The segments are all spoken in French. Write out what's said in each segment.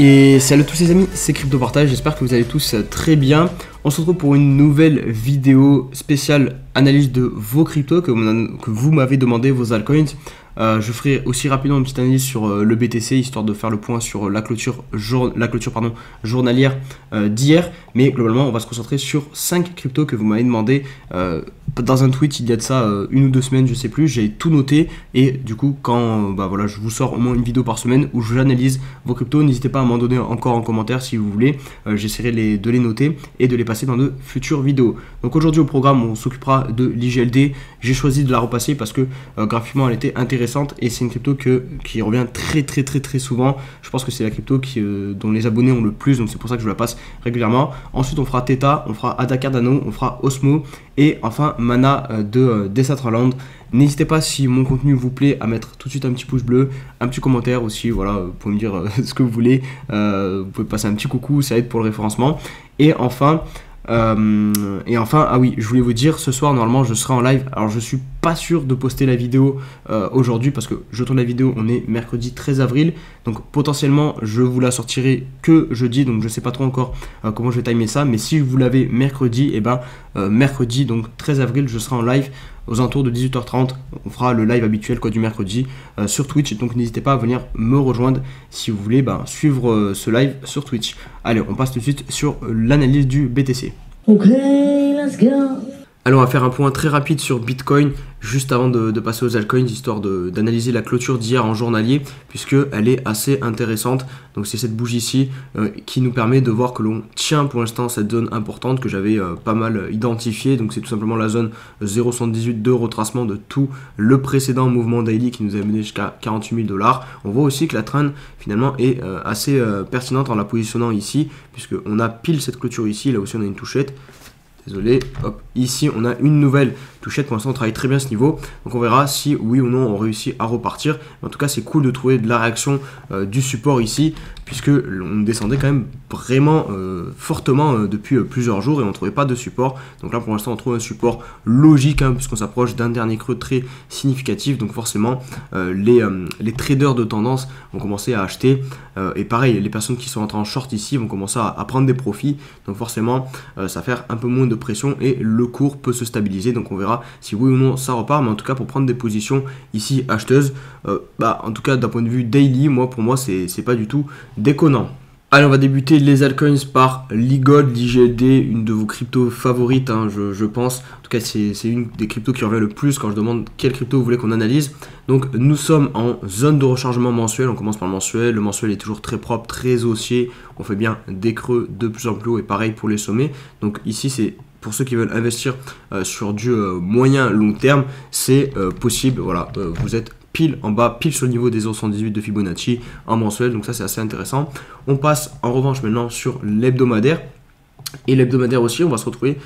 Et salut à tous les amis, c'est Crypto Partage, j'espère que vous allez tous très bien. On se retrouve pour une nouvelle vidéo spéciale analyse de vos cryptos que vous m'avez demandé, vos altcoins. Je ferai aussi rapidement une petite analyse sur le BTC, histoire de faire le point sur la clôture journalière d'hier. Mais globalement, on va se concentrer sur 5 cryptos que vous m'avez demandé. Dans un tweet, il y a de ça une ou deux semaines, je sais plus, j'ai tout noté. Et du coup, quand voilà, je vous sors au moins une vidéo par semaine où j'analyse vos cryptos, n'hésitez pas à m'en donner encore en commentaire si vous voulez. J'essaierai de les noter et de les passer dans de futures vidéos. Donc aujourd'hui au programme, on s'occupera de l'IGLD. J'ai choisi de la repasser parce que graphiquement, elle était intéressante. Et c'est une crypto qui revient très souvent. Je pense que c'est la crypto dont les abonnés ont le plus, donc c'est pour ça que je la passe régulièrement. Ensuite on fera Theta, on fera ADA Cardano, on fera Osmo et enfin Mana de Decentraland. N'hésitez pas, si mon contenu vous plaît, à mettre tout de suite un petit pouce bleu, un petit commentaire aussi, voilà, vous pouvez me dire ce que vous voulez, vous pouvez passer un petit coucou, ça aide pour le référencement. Et enfin, ah oui, je voulais vous dire, ce soir normalement je serai en live. Alors je suis pas sûr de poster la vidéo aujourd'hui parce que je tourne la vidéo, on est mercredi 13 avril. Donc potentiellement je vous la sortirai que jeudi, donc je sais pas trop encore comment je vais timer ça. Mais si vous l'avez mercredi, et mercredi donc 13 avril je serai en live aux alentours de 18h30. On fera le live habituel du mercredi sur Twitch. Donc n'hésitez pas à venir me rejoindre si vous voulez suivre ce live sur Twitch. Allez, on passe tout de suite sur l'analyse du BTC. Ok, let's go. Alors on va faire un point très rapide sur Bitcoin juste avant de passer aux altcoins, histoire d'analyser la clôture d'hier en journalier, puisqu'elle est assez intéressante. Donc c'est cette bougie ici qui nous permet de voir que l'on tient pour l'instant cette zone importante que j'avais pas mal identifiée. Donc c'est tout simplement la zone 0,78 de retracement de tout le précédent mouvement daily qui nous a mené jusqu'à 48 000 $. On voit aussi que la trend finalement est assez pertinente en la positionnant ici, puisqu'on a pile cette clôture ici, là aussi on a une touchette. Désolé, hop, ici on a une nouvelle touchette. Pour l'instant on travaille très bien ce niveau, donc on verra si oui ou non on réussit à repartir. Mais en tout cas c'est cool de trouver de la réaction du support ici, puisque on descendait quand même vraiment fortement depuis plusieurs jours et on ne trouvait pas de support. Donc là pour l'instant on trouve un support logique, puisqu'on s'approche d'un dernier creux très significatif. Donc forcément les traders de tendance vont commencer à acheter, et pareil les personnes qui sont entrées en short ici vont commencer à prendre des profits. Donc forcément ça va faire un peu moins de pression et le cours peut se stabiliser. Donc on verra si oui ou non ça repart, mais en tout cas pour prendre des positions ici acheteuses, en tout cas d'un point de vue daily, pour moi c'est pas du tout déconnant. Allez, on va débuter les altcoins par l'IGOLD, l'IGLD, une de vos cryptos favorites, je pense. En tout cas, c'est une des cryptos qui revient le plus quand je demande quelle crypto vous voulez qu'on analyse. Donc, nous sommes en zone de rechargement mensuel. On commence par le mensuel. Le mensuel est toujours très propre, très haussier. On fait bien des creux de plus en plus haut et pareil pour les sommets. Donc, ici, c'est pour ceux qui veulent investir sur du moyen long terme, c'est possible. Voilà, vous êtes pile en bas, pile sur le niveau des 0,118 de Fibonacci en mensuel, donc ça c'est assez intéressant. On passe en revanche maintenant sur l'hebdomadaire, et l'hebdomadaire aussi on va se retrouver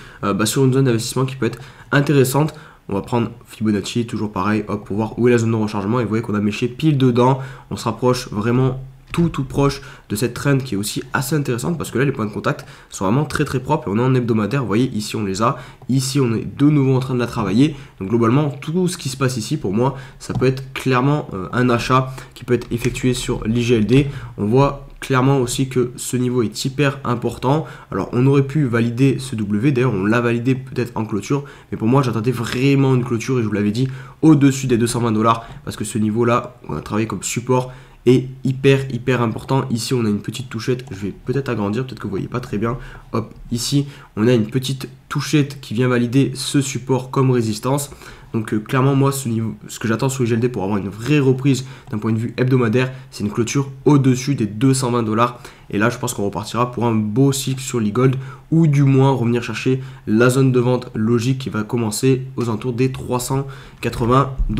sur une zone d'investissement qui peut être intéressante. On va prendre Fibonacci, toujours pareil, hop, pour voir où est la zone de rechargement, et vous voyez qu'on a méché pile dedans. On se rapproche vraiment tout proche de cette trend qui est aussi assez intéressante, parce que là les points de contact sont vraiment très propres et on est en hebdomadaire. Vous voyez ici on les a, ici on est de nouveau en train de la travailler. Donc globalement tout ce qui se passe ici pour moi ça peut être clairement un achat qui peut être effectué sur l'IGLD. On voit clairement aussi que ce niveau est hyper important. Alors on aurait pu valider ce W, d'ailleurs on l'a validé peut-être en clôture, mais pour moi j'attendais vraiment une clôture, et je vous l'avais dit, au-dessus des 220 $, parce que ce niveau là on a travaillé comme support est hyper important. Ici on a une petite touchette, je vais peut-être agrandir, peut-être que vous voyez pas très bien. Hop, ici on a une petite touchette qui vient valider ce support comme résistance. Donc clairement moi ce que j'attends sur IGLD pour avoir une vraie reprise d'un point de vue hebdomadaire, c'est une clôture au-dessus des 220 $. Et là je pense qu'on repartira pour un beau cycle sur l'IGOLD, ou du moins revenir chercher la zone de vente logique qui va commencer aux alentours des 380 $.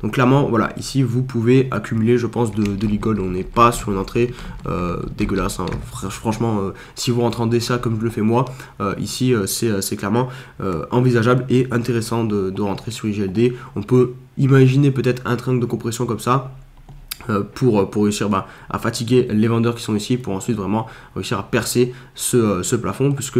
Donc clairement voilà, ici vous pouvez accumuler je pense de l'IGOLD. On n'est pas sur une entrée dégueulasse, franchement si vous rentrez en DCA comme je le fais moi, ici c'est clairement envisageable et intéressant de rentrer sur IGLD. On peut imaginer peut-être un triangle de compression comme ça, pour réussir à fatiguer les vendeurs qui sont ici, pour ensuite vraiment réussir à percer ce plafond, puisque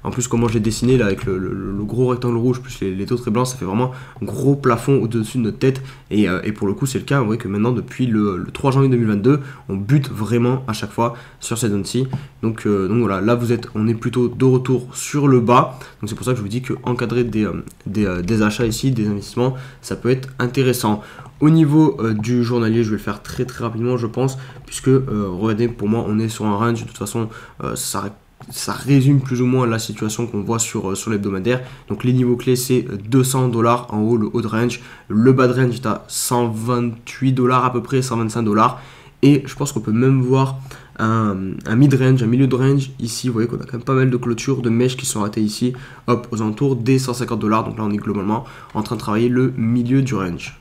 en plus comment j'ai dessiné là avec le gros rectangle rouge plus les taux très blancs, ça fait vraiment un gros plafond au-dessus de notre tête, et pour le coup c'est le cas. Vous voyez que maintenant depuis le 3 janvier 2022 on bute vraiment à chaque fois sur cette zone-ci, donc voilà, là on est plutôt de retour sur le bas, donc c'est pour ça que je vous dis que encadrer des achats ici, des investissements, ça peut être intéressant. Au niveau du journalier, je vais le faire très rapidement, je pense, puisque regardez, pour moi on est sur un range. De toute façon ça résume plus ou moins la situation qu'on voit sur l'hebdomadaire. Donc les niveaux clés, c'est 200 $, en haut le haut de range, le bas de range est à 128 $ à peu près, 125 $, et je pense qu'on peut même voir un mid-range, un milieu de range ici. Vous voyez qu'on a quand même pas mal de clôtures, de mèches qui sont ratées ici, hop, aux alentours des 150 $. Donc là on est globalement en train de travailler le milieu du range.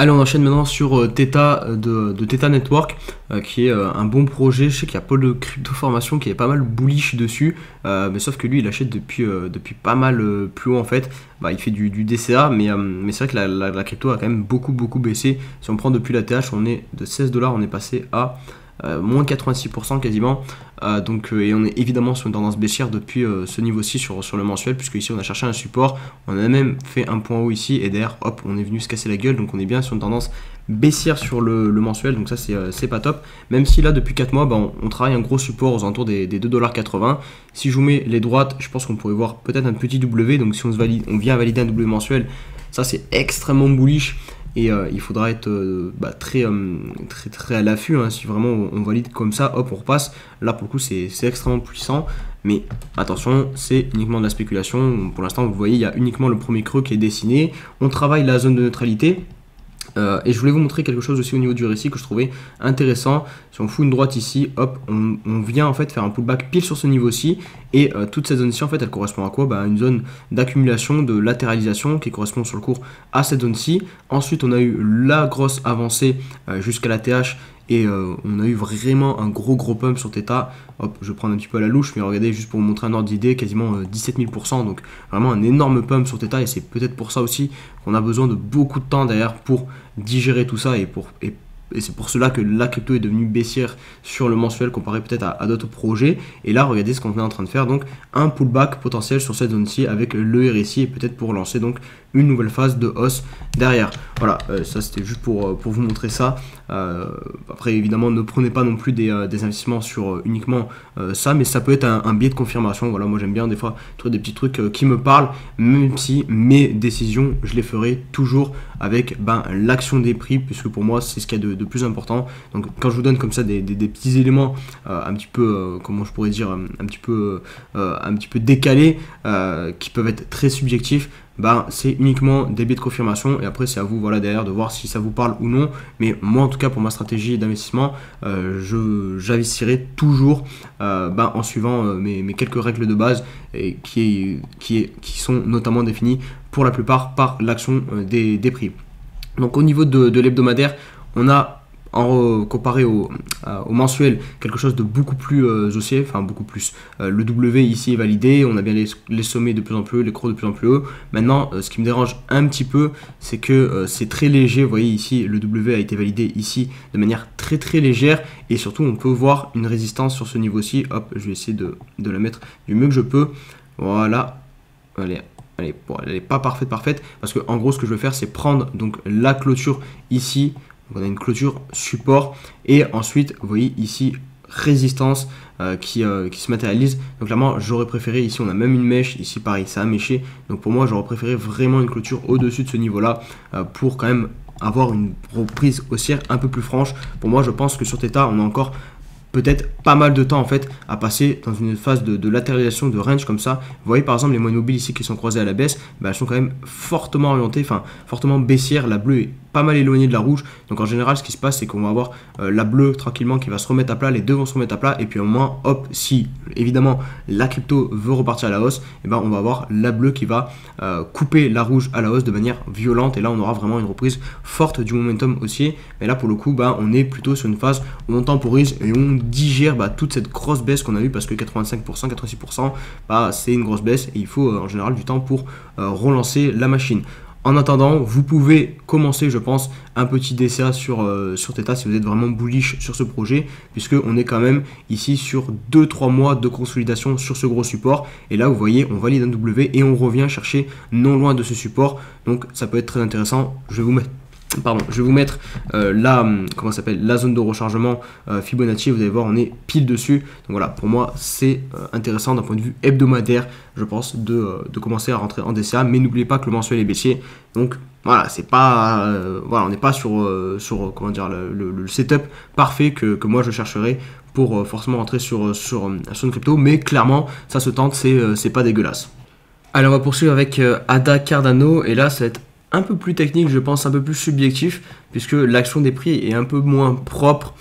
Allez, on enchaîne maintenant sur Theta de Theta Network, qui est un bon projet. Je sais qu'il y a Paul de Crypto Formation qui est pas mal bullish dessus, mais sauf que lui il achète depuis pas mal plus haut en fait. Il fait du DCA, mais c'est vrai que la crypto a quand même beaucoup baissé. Si on prend depuis la TH, on est de 16 $, on est passé à moins 86% quasiment, et on est évidemment sur une tendance baissière depuis ce niveau-ci sur le mensuel, puisque ici on a cherché un support, on a même fait un point haut ici, et derrière hop on est venu se casser la gueule, donc on est bien sur une tendance baissière sur le mensuel, donc ça c'est pas top, même si là depuis 4 mois on travaille un gros support aux alentours des 2,80 $. Si je vous mets les droites, je pense qu'on pourrait voir peut-être un petit W, donc si on vient valider un W mensuel, ça c'est extrêmement bullish. Et il faudra être très à l'affût, hein. Si vraiment on valide comme ça, hop on repasse. Là pour le coup c'est extrêmement puissant, mais attention, c'est uniquement de la spéculation. Pour l'instant vous voyez, il y a uniquement le premier creux qui est dessiné. On travaille la zone de neutralité. Et je voulais vous montrer quelque chose aussi au niveau du récit que je trouvais intéressant. Si on fout une droite ici, hop, on vient en fait faire un pullback pile sur ce niveau-ci. Et toute cette zone-ci, en fait, elle correspond à quoi? Une zone d'accumulation, de latéralisation qui correspond sur le cours à cette zone-ci. Ensuite, on a eu la grosse avancée jusqu'à la TH. Et on a eu vraiment un gros pump sur Theta. Hop, je vais prendre un petit peu à la louche, mais regardez, juste pour vous montrer un ordre d'idée, quasiment 17 000%. Donc vraiment un énorme pump sur Theta, et c'est peut-être pour ça aussi qu'on a besoin de beaucoup de temps derrière pour digérer tout ça, et c'est pour cela que la crypto est devenue baissière sur le mensuel comparé peut-être à d'autres projets. Et là, regardez ce qu'on est en train de faire, donc un pullback potentiel sur cette zone-ci avec le RSI, et peut-être pour lancer donc une nouvelle phase de hausse derrière. Voilà, ça c'était juste pour vous montrer ça. Après évidemment, ne prenez pas non plus des investissements sur uniquement ça, mais ça peut être un biais de confirmation. Voilà, moi j'aime bien des fois trouver des petits trucs qui me parlent, même si mes décisions je les ferai toujours avec l'action des prix, puisque pour moi c'est ce qu'il y a de plus important. Donc quand je vous donne comme ça des petits éléments un petit peu comment je pourrais dire, un petit peu décalés, qui peuvent être très subjectifs, c'est uniquement des biais de confirmation, et après c'est à vous, voilà, derrière de voir si ça vous parle ou non. Mais moi en tout cas pour ma stratégie d'investissement, j'investirai toujours en suivant mes quelques règles de base, et qui sont notamment définies pour la plupart par l'action des prix. Donc au niveau de l'hebdomadaire, on a comparé au mensuel quelque chose de beaucoup plus haussier, enfin beaucoup plus. Le W ici est validé, on a bien les sommets de plus en plus hauts, les creux de plus en plus hauts. Maintenant ce qui me dérange un petit peu, c'est que c'est très léger. Vous voyez ici le W a été validé ici de manière très légère, et surtout on peut voir une résistance sur ce niveau-ci. Hop, je vais essayer de la mettre du mieux que je peux. Voilà, allez, bon, elle n'est pas parfaite, parce que en gros ce que je vais faire, c'est prendre donc la clôture ici. Donc on a une clôture support, et ensuite vous voyez ici résistance qui se matérialise. Donc clairement j'aurais préféré, ici on a même une mèche, ici pareil ça a méché, donc pour moi j'aurais préféré vraiment une clôture au-dessus de ce niveau là, pour quand même avoir une reprise haussière un peu plus franche. Pour moi je pense que sur Theta on a encore peut-être pas mal de temps en fait à passer dans une phase de latéralisation, de range comme ça. Vous voyez par exemple les moyennes mobiles ici qui sont croisées à la baisse, elles sont quand même fortement orientées, enfin fortement baissières. La bleue est pas mal éloignée de la rouge, donc en général ce qui se passe c'est qu'on va avoir la bleue tranquillement qui va se remettre à plat, les deux vont se remettre à plat, et puis au moins hop, si évidemment la crypto veut repartir à la hausse, et on va avoir la bleue qui va couper la rouge à la hausse de manière violente, et là on aura vraiment une reprise forte du momentum haussier. Mais là pour le coup on est plutôt sur une phase où on temporise et on digère toute cette grosse baisse qu'on a eu, parce que 85%, 86% c'est une grosse baisse, et il faut en général du temps pour relancer la machine. En attendant, vous pouvez commencer, je pense, un petit DCA sur Theta si vous êtes vraiment bullish sur ce projet, puisqu'on est quand même ici sur 2-3 mois de consolidation sur ce gros support. Et là, vous voyez, on valide un W et on revient chercher non loin de ce support. Donc, ça peut être très intéressant. Je vais vous mettre la zone de rechargement Fibonacci. Vous allez voir, on est pile dessus. Donc voilà, pour moi, c'est intéressant d'un point de vue hebdomadaire, je pense, de commencer à rentrer en DCA. Mais n'oubliez pas que le mensuel est baissier. Donc voilà, c'est pas, on n'est pas sur comment dire, le setup parfait que moi je chercherais pour forcément rentrer sur une crypto. Mais clairement, ça se tente, c'est pas dégueulasse. Allez, on va poursuivre avec ADA Cardano. Et là, ça va être un peu plus technique, je pense, un peu plus subjectif, puisque l'action des prix est un peu moins propre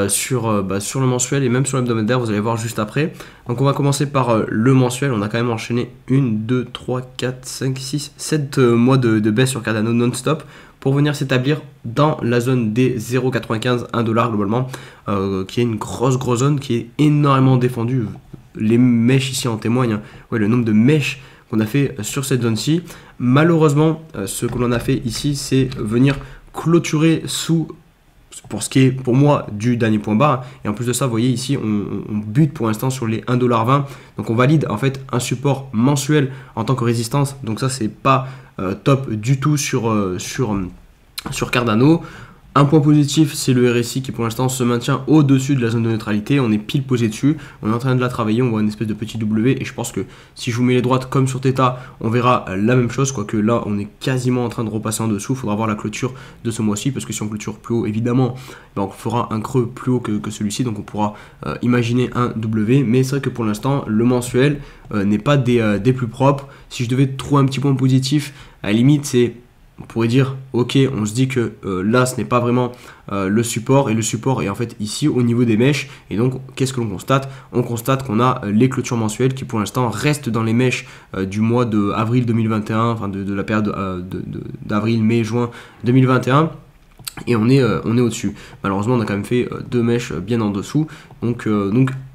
sur le mensuel et même sur l'hebdomadaire, vous allez voir juste après. Donc on va commencer par le mensuel. On a quand même enchaîné 1, 2, 3, 4, 5, 6, 7 mois de baisse sur Cardano non-stop pour venir s'établir dans la zone des 0,95, 1$ globalement, qui est une grosse zone qui est énormément défendue. Les mèches ici en témoignent, hein. Ouais, le nombre de mèches qu'on a fait sur cette zone-ci. Malheureusement, ce que l'on a fait ici, c'est venir clôturer pour ce qui est pour moi du dernier point bas. Et en plus de ça, vous voyez ici, on bute pour l'instant sur les 1,20$. Donc on valide en fait un support mensuel en tant que résistance. Donc ça, c'est pas top du tout sur Cardano. Un point positif, c'est le RSI qui pour l'instant se maintient au-dessus de la zone de neutralité. On est pile posé dessus. On est en train de la travailler. On voit une espèce de petit W. Et je pense que si je vous mets les droites comme sur Theta, on verra la même chose. Quoique là, on est quasiment en train de repasser en dessous. Il faudra voir la clôture de ce mois-ci. Parce que si on clôture plus haut, évidemment, on fera un creux plus haut que celui-ci. Donc on pourra imaginer un W. Mais c'est vrai que pour l'instant, le mensuel n'est pas des plus propres. Si je devais trouver un petit point positif, à la limite, c'est... On pourrait dire, ok, on se dit que là, ce n'est pas vraiment le support, et le support est en fait ici au niveau des mèches. Et donc, qu'est-ce que l'on constate? On constate qu'on a les clôtures mensuelles qui pour l'instant restent dans les mèches du mois de avril 2021, enfin de la période d'avril, mai, juin 2021. Et on est au-dessus. Malheureusement, on a quand même fait deux mèches bien en dessous. Donc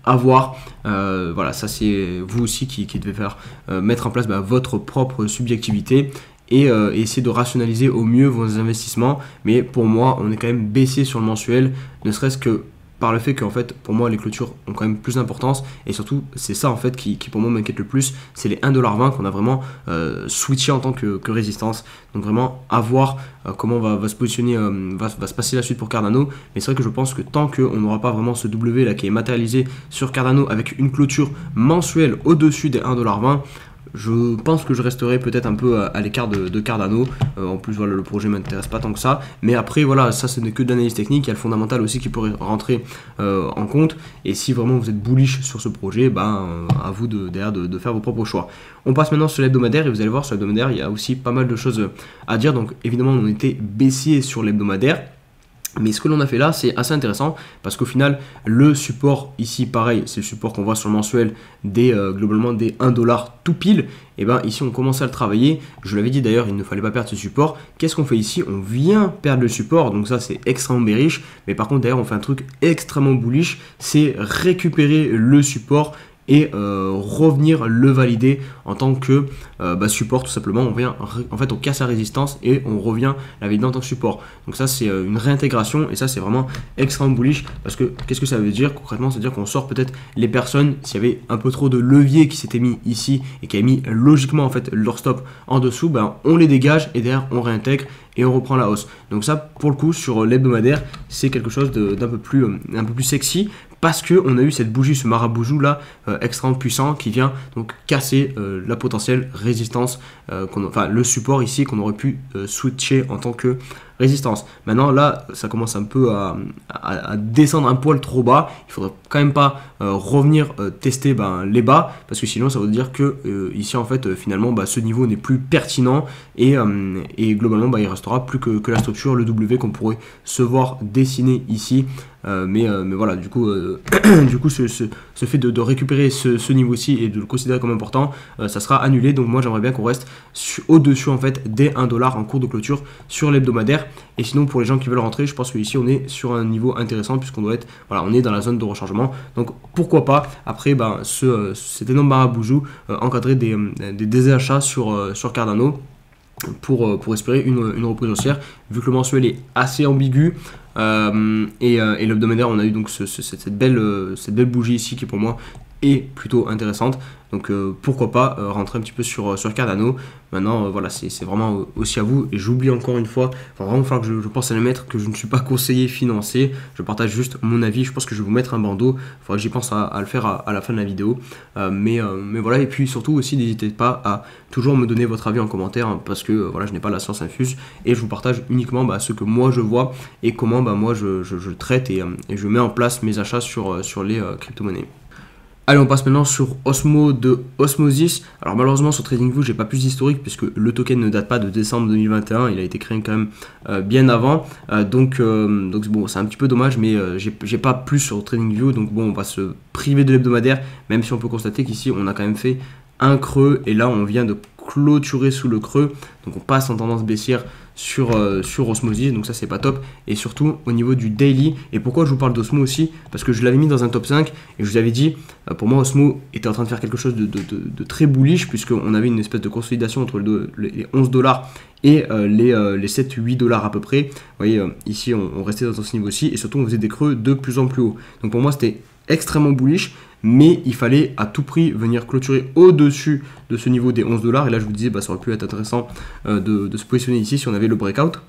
à voir. Voilà, ça c'est vous aussi qui devez faire mettre en place votre propre subjectivité. Et essayer de rationaliser au mieux vos investissements. Mais pour moi, on est quand même baissé sur le mensuel, ne serait-ce que par le fait qu'en fait, pour moi, les clôtures ont quand même plus d'importance. Et surtout, c'est ça en fait qui pour moi m'inquiète le plus. C'est les 1,20$ qu'on a vraiment switché en tant que résistance. Donc vraiment, à voir comment va se positionner, va se passer la suite pour Cardano. Mais c'est vrai que je pense que tant qu'on n'aura pas vraiment ce W là qui est matérialisé sur Cardano avec une clôture mensuelle au-dessus des 1,20$, je pense que je resterai peut-être un peu à l'écart de Cardano. En plus, voilà, le projet ne m'intéresse pas tant que ça. Mais après, voilà, ça, ce n'est que de l'analyse technique. Il y a le fondamental aussi qui pourrait rentrer en compte. Et si vraiment vous êtes bullish sur ce projet, à vous derrière de faire vos propres choix. On passe maintenant sur l'hebdomadaire. Et vous allez voir, sur l'hebdomadaire, il y a aussi pas mal de choses à dire. Donc, évidemment, on était baissier sur l'hebdomadaire. Mais ce que l'on a fait là, c'est assez intéressant parce qu'au final, le support ici, pareil, c'est le support qu'on voit sur le mensuel globalement des 1$ tout pile. Et bien ici, on commence à le travailler. Je l'avais dit d'ailleurs, il ne fallait pas perdre ce support. Qu'est-ce qu'on fait ici? On vient perdre le support, donc ça c'est extrêmement bearish. Mais par contre, d'ailleurs, on fait un truc extrêmement bullish, c'est récupérer le support et revenir le valider en tant que support tout simplement. On vient, en fait on casse la résistance et on revient la valider en tant que support. Donc ça c'est une réintégration et ça c'est vraiment extrêmement bullish parce que qu'est-ce que ça veut dire concrètement? Ça veut dire qu'on sort peut-être les personnes, s'il y avait un peu trop de levier qui s'était mis ici et qui a mis logiquement en fait leur stop en dessous, on les dégage et derrière on réintègre et on reprend la hausse. Donc ça pour le coup sur l'hebdomadaire c'est quelque chose d'un peu plus sexy parce qu'on a eu cette bougie, ce maraboujou là extrêmement puissant qui vient donc casser la potentielle résistance, le support ici qu'on aurait pu switcher en tant que résistance. Maintenant là ça commence un peu à descendre un poil trop bas. Il faudrait quand même pas revenir tester les bas parce que sinon ça veut dire que ici en fait finalement ce niveau n'est plus pertinent et globalement il restera plus que la structure, le W qu'on pourrait se voir dessiner ici. Mais voilà, du coup ce fait de récupérer ce niveau-ci et de le considérer comme important, ça sera annulé. Donc moi j'aimerais bien qu'on reste au-dessus en fait des 1$ en cours de clôture sur l'hebdomadaire. Et sinon pour les gens qui veulent rentrer, je pense que ici on est sur un niveau intéressant puisqu'on doit être, voilà, on est dans la zone de rechargement. Donc pourquoi pas après cet énorme maraboujou encadrer des achats sur Cardano. pour espérer une reprise haussière, vu que le mensuel est assez ambigu. Et l'hebdomadaire, on a eu donc cette belle bougie ici qui pour moi est plutôt intéressante. Donc pourquoi pas rentrer un petit peu sur Cardano. Maintenant voilà, c'est vraiment aussi à vous. Et j'oublie encore une fois, il va vraiment falloir que je pense à le mettre, que je ne suis pas conseiller financier, je partage juste mon avis. Je pense que je vais vous mettre un bandeau, il faudra que j'y pense à le faire à la fin de la vidéo. Mais voilà, et puis surtout aussi n'hésitez pas à toujours me donner votre avis en commentaire, hein, parce que voilà, je n'ai pas la science infuse et je vous partage uniquement ce que moi je vois et comment moi je traite et je mets en place mes achats sur les crypto-monnaies. Allez, on passe maintenant sur Osmo de Osmosis. Alors malheureusement sur TradingView j'ai pas plus d'historique puisque le token ne date pas de décembre 2021, il a été créé quand même bien avant. Donc bon, c'est un petit peu dommage, mais j'ai pas plus sur TradingView, donc bon, on va se priver de l'hebdomadaire, même si on peut constater qu'ici on a quand même fait un creux et là on vient de clôturer sous le creux, donc on passe en tendance baissière sur Osmosis, donc ça c'est pas top. Et surtout au niveau du daily, et pourquoi je vous parle d'Osmo aussi, parce que je l'avais mis dans un top 5 et je vous avais dit pour moi Osmo était en train de faire quelque chose de très bullish, puisqu'on avait une espèce de consolidation entre les 11 $ et les 7-8 $ à peu près. Vous voyez ici on restait dans ce niveau-ci et surtout on faisait des creux de plus en plus haut, donc pour moi c'était extrêmement bullish, mais il fallait à tout prix venir clôturer au-dessus de ce niveau des 11 $. Et là, je vous disais, ça aurait pu être intéressant de se positionner ici si on avait le breakout.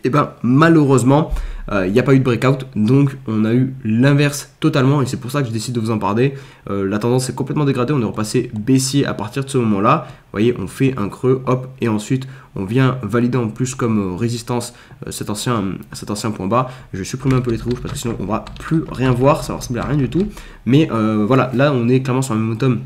Et bien, malheureusement, il n'y a pas eu de breakout, donc on a eu l'inverse totalement, et c'est pour ça que je décide de vous en parler. La tendance est complètement dégradée, on est repassé baissier à partir de ce moment-là. Vous voyez, on fait un creux, hop, et ensuite on vient valider en plus comme résistance cet ancien point bas. Je vais supprimer un peu les traits rouges parce que sinon on va plus rien voir, ça ne ressemble à rien du tout. Mais voilà, là on est clairement sur un momentum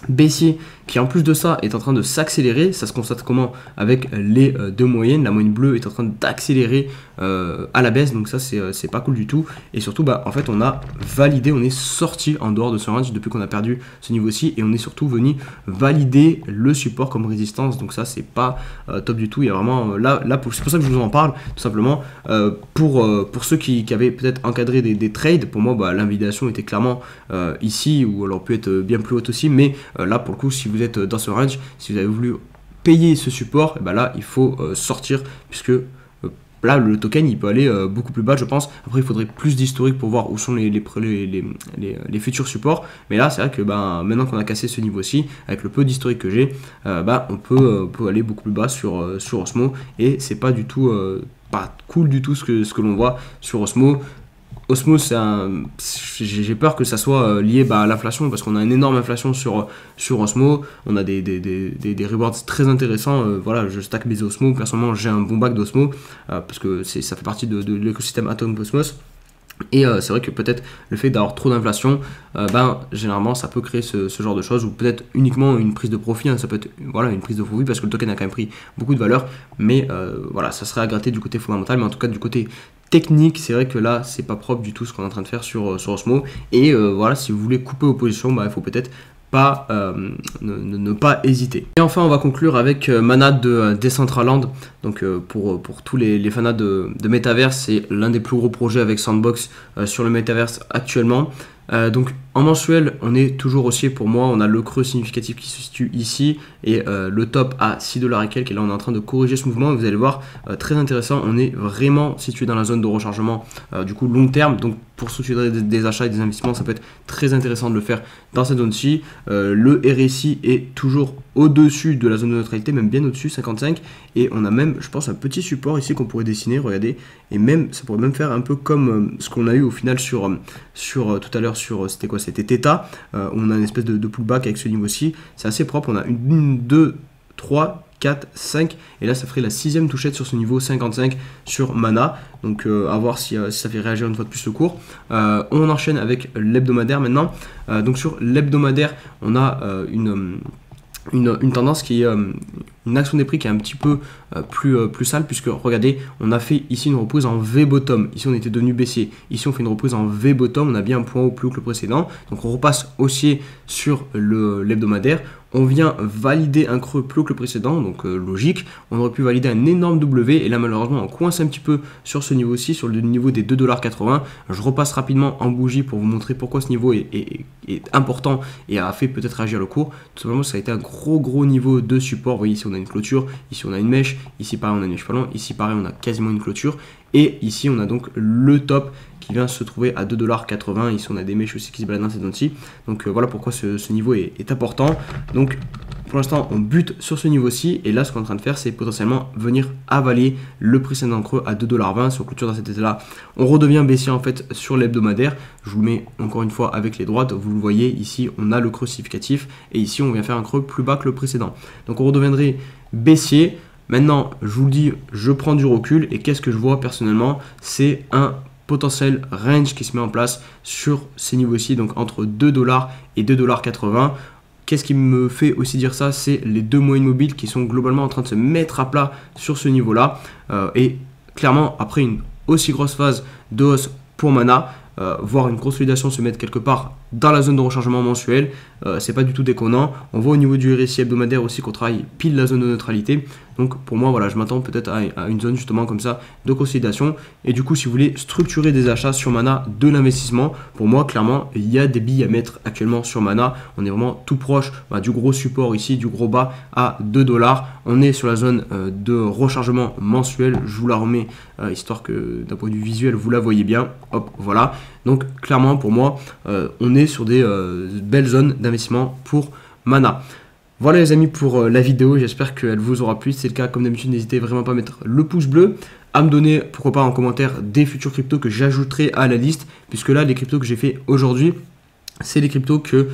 baissier qui en plus de ça est en train de s'accélérer. Ça se constate comment? Avec les deux moyennes, la moyenne bleue est en train d'accélérer à la baisse, donc ça c'est pas cool du tout. Et surtout en fait on a validé, on est sorti en dehors de ce range depuis qu'on a perdu ce niveau-ci, et on est surtout venu valider le support comme résistance, donc ça c'est pas top du tout. Il y a vraiment là c'est pour ça que je vous en parle tout simplement, pour ceux qui avaient peut-être encadré des trades. Pour moi l'invalidation était clairement ici, ou elle aurait pu être bien plus haute aussi, mais là pour le coup si vous êtes dans ce range, si vous avez voulu payer ce support, et là il faut sortir, puisque là le token il peut aller beaucoup plus bas je pense. Après il faudrait plus d'historique pour voir où sont les futurs supports, mais là c'est vrai que maintenant qu'on a cassé ce niveau-ci, avec le peu d'historique que j'ai, on peut aller beaucoup plus bas sur Osmo, et c'est pas du tout pas cool du tout ce que l'on voit sur Osmo. Osmo, j'ai peur que ça soit lié à l'inflation, parce qu'on a une énorme inflation sur Osmo. On a des rewards très intéressants. Voilà, je stack mes Osmo. Personnellement, j'ai un bon bac d'Osmo parce que ça fait partie de l'écosystème Atom Cosmos. Et c'est vrai que peut-être le fait d'avoir trop d'inflation, généralement ça peut créer ce genre de choses, ou peut-être uniquement une prise de profit, hein. Ça peut être une prise de profit parce que le token a quand même pris beaucoup de valeur, mais voilà, ça serait à gratter du côté fondamental. Mais en tout cas du côté technique, c'est vrai que là c'est pas propre du tout ce qu'on est en train de faire sur Osmo. Et voilà, si vous voulez couper vos positions, il faut peut-être ne pas hésiter. Et enfin on va conclure avec Mana de Decentraland. Donc pour tous les fanats de Metaverse, c'est l'un des plus gros projets avec Sandbox sur le Metaverse actuellement. Donc en mensuel on est toujours haussier. Pour moi on a le creux significatif qui se situe ici, et le top à 6 $ et quelques, et là on est en train de corriger ce mouvement, et vous allez voir, très intéressant, on est vraiment situé dans la zone de rechargement du coup long terme. Donc pour structurer des achats et des investissements, ça peut être très intéressant de le faire dans cette zone-ci. Le RSI est toujours au-dessus de la zone de neutralité, même bien au-dessus, 55, et on a même, je pense, un petit support ici qu'on pourrait dessiner, regardez, et même ça pourrait même faire un peu comme ce qu'on a eu au final sur tout à l'heure c'était quoi, c'était Theta, où on a une espèce de pullback avec ce niveau-ci. C'est assez propre, on a 1, 2, 3, 4, 5, et là ça ferait la 6e touchette sur ce niveau 55 sur Mana. Donc à voir si ça fait réagir une fois de plus le cours. On enchaîne avec l'hebdomadaire maintenant. Donc sur l'hebdomadaire on a une tendance qui est une action des prix qui est un petit peu plus sale, puisque regardez, on a fait ici une reprise en V-bottom, ici on était devenu baissier, ici on fait une reprise en V-bottom, on a bien un point haut plus haut que le précédent, donc on repasse haussier sur l'hebdomadaire. On vient valider un creux plus haut que le précédent, donc logique. On aurait pu valider un énorme W, et là malheureusement on coince un petit peu sur ce niveau-ci, sur le niveau des 2,80 $. Je repasse rapidement en bougie pour vous montrer pourquoi ce niveau est important et a fait peut-être réagir le cours. Tout simplement ça a été un gros niveau de support. Vous voyez ici on on a une clôture, ici on a une mèche, ici pareil on a une mèche pas loin, ici pareil on a quasiment une clôture. Et ici on a donc le top qui vient se trouver à 2,80 $. Ici on a des mèches aussi qui se baladent dans cette zone-ci. Donc voilà pourquoi ce niveau est important. Donc pour l'instant on bute sur ce niveau-ci. Et là ce qu'on est en train de faire c'est potentiellement venir avaler le précédent creux à 2,20 $. Si on clôture dans cet état-là, on redevient baissier en fait sur l'hebdomadaire. Je vous le mets encore une fois avec les droites. Vous le voyez ici on a le creux significatif. Et ici on vient faire un creux plus bas que le précédent. Donc on redeviendrait baissier. Maintenant, je vous le dis, je prends du recul et qu'est-ce que je vois personnellement? C'est un potentiel range qui se met en place sur ces niveaux-ci, donc entre 2 $ et 2,80 $. Qu'est-ce qui me fait aussi dire ça? C'est les deux moyennes mobiles qui sont globalement en train de se mettre à plat sur ce niveau-là. Et clairement, après une aussi grosse phase de hausse pour Mana, voir une consolidation se mettre quelque part dans la zone de rechargement mensuel, c'est pas du tout déconnant. On voit au niveau du RSI hebdomadaire aussi qu'on travaille pile la zone de neutralité. Donc pour moi, voilà, je m'attends peut-être à une zone justement comme ça de consolidation. Et du coup, si vous voulez structurer des achats sur Mana, de l'investissement, pour moi, clairement, il y a des billes à mettre actuellement sur Mana. On est vraiment tout proche du gros support ici, du gros bas à 2 $. On est sur la zone de rechargement mensuel. Je vous la remets histoire que d'un point de vue visuel, vous la voyez bien. Hop, voilà. Donc clairement, pour moi, on est sur des belles zones d'investissement pour Mana. Voilà les amis pour la vidéo, j'espère qu'elle vous aura plu. Si c'est le cas, comme d'habitude, n'hésitez vraiment pas à mettre le pouce bleu, à me donner, pourquoi pas en commentaire, des futurs cryptos que j'ajouterai à la liste, puisque là, les cryptos que j'ai fait aujourd'hui, c'est les cryptos que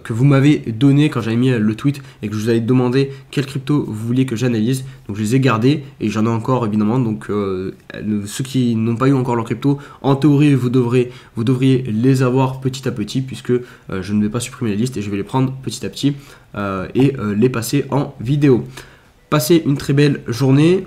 vous m'avez donné quand j'avais mis le tweet et que je vous avais demandé quelles cryptos vous vouliez que j'analyse. Donc je les ai gardés et j'en ai encore évidemment. Donc ceux qui n'ont pas eu encore leur crypto, en théorie vous devriez les avoir petit à petit, puisque je ne vais pas supprimer la liste et je vais les prendre petit à petit et les passer en vidéo. Passez une très belle journée.